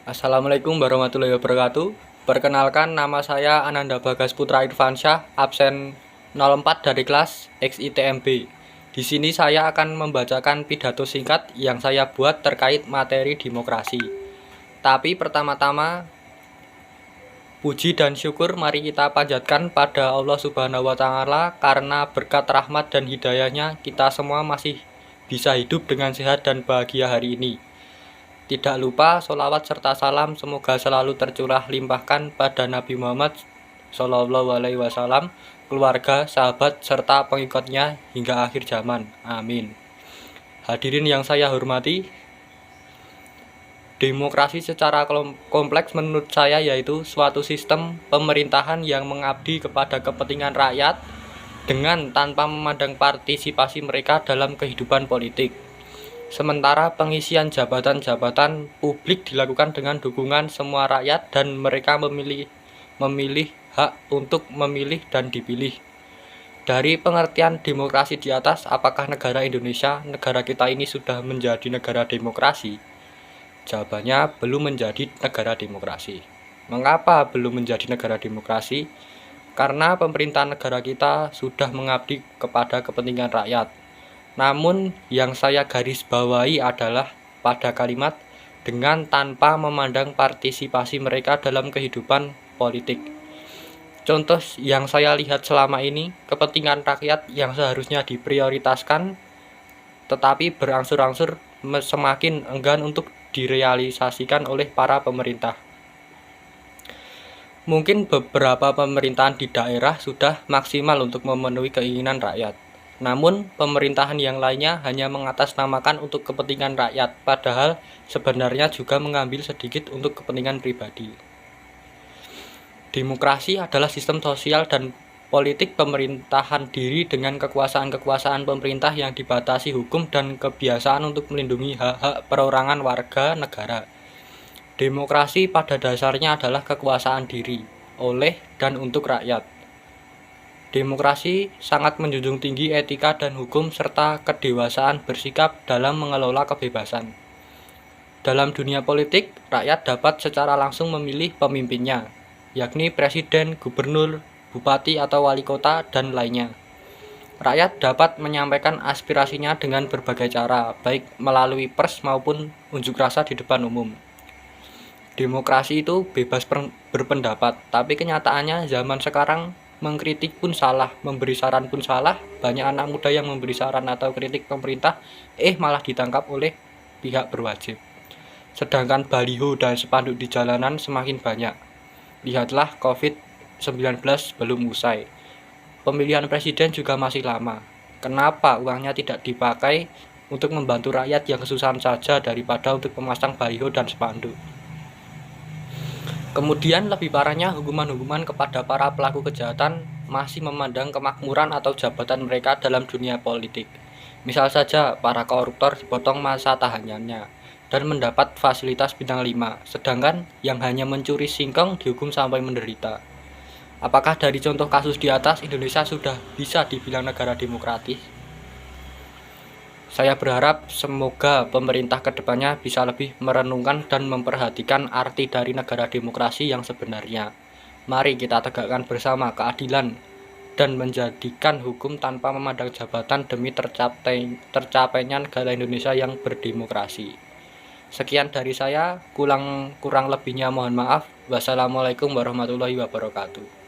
Assalamualaikum warahmatullahi wabarakatuh. Perkenalkan, nama saya Ananda Bagas Putra Irfansyah, absen 04 dari kelas XITMB. Di sini saya akan membacakan pidato singkat yang saya buat terkait materi demokrasi. Tapi pertama-tama, puji dan syukur mari kita panjatkan pada Allah Subhanahu wa Ta'ala, karena berkat rahmat dan hidayahnya kita semua masih bisa hidup dengan sehat dan bahagia hari ini. Tidak lupa sholawat serta salam semoga selalu tercurah limpahkan pada Nabi Muhammad SAW, keluarga, sahabat, serta pengikutnya hingga akhir zaman. Amin. Hadirin yang saya hormati, demokrasi secara kompleks menurut saya yaitu suatu sistem pemerintahan yang mengabdi kepada kepentingan rakyat dengan tanpa memandang partisipasi mereka dalam kehidupan politik. Sementara pengisian jabatan-jabatan publik dilakukan dengan dukungan semua rakyat dan mereka memilih hak untuk memilih dan dipilih. Dari pengertian demokrasi di atas, apakah negara Indonesia, negara kita ini sudah menjadi negara demokrasi? Jawabannya, belum menjadi negara demokrasi. Mengapa belum menjadi negara demokrasi? Karena pemerintahan negara kita sudah mengabdi kepada kepentingan rakyat. Namun yang saya garis bawahi adalah pada kalimat dengan tanpa memandang partisipasi mereka dalam kehidupan politik. Contoh yang saya lihat selama ini, kepentingan rakyat yang seharusnya diprioritaskan tetapi berangsur-angsur semakin enggan untuk direalisasikan oleh para pemerintah. Mungkin beberapa pemerintahan di daerah sudah maksimal untuk memenuhi keinginan rakyat. Namun, pemerintahan yang lainnya hanya mengatasnamakan untuk kepentingan rakyat, padahal sebenarnya juga mengambil sedikit untuk kepentingan pribadi. Demokrasi adalah sistem sosial dan politik pemerintahan diri dengan kekuasaan-kekuasaan pemerintah yang dibatasi hukum dan kebiasaan untuk melindungi hak-hak perorangan warga negara. Demokrasi pada dasarnya adalah kekuasaan diri, oleh dan untuk rakyat. Demokrasi sangat menjunjung tinggi etika dan hukum serta kedewasaan bersikap dalam mengelola kebebasan. Dalam dunia politik, rakyat dapat secara langsung memilih pemimpinnya, yakni presiden, gubernur, bupati atau wali kota, dan lainnya. Rakyat dapat menyampaikan aspirasinya dengan berbagai cara, baik melalui pers maupun unjuk rasa di depan umum. Demokrasi itu bebas berpendapat, tapi kenyataannya zaman sekarang mengkritik pun salah, memberi saran pun salah. Banyak anak muda yang memberi saran atau kritik pemerintah, malah ditangkap oleh pihak berwajib. Sedangkan baliho dan spanduk di jalanan semakin banyak. Lihatlah COVID-19 belum usai. Pemilihan presiden juga masih lama. Kenapa uangnya tidak dipakai untuk membantu rakyat yang kesusahan saja daripada untuk memasang baliho dan spanduk? Kemudian lebih parahnya, hukuman-hukuman kepada para pelaku kejahatan masih memandang kemakmuran atau jabatan mereka dalam dunia politik. Misal saja para koruptor dipotong masa tahanannya dan mendapat fasilitas bintang 5, sedangkan yang hanya mencuri singkong dihukum sampai menderita. Apakah dari contoh kasus di atas Indonesia sudah bisa dibilang negara demokratis? Saya berharap semoga pemerintah kedepannya bisa lebih merenungkan dan memperhatikan arti dari negara demokrasi yang sebenarnya. Mari kita tegakkan bersama keadilan dan menjadikan hukum tanpa memandang jabatan demi tercapainya negara Indonesia yang berdemokrasi. Sekian dari saya, kurang lebihnya mohon maaf. Wassalamualaikum warahmatullahi wabarakatuh.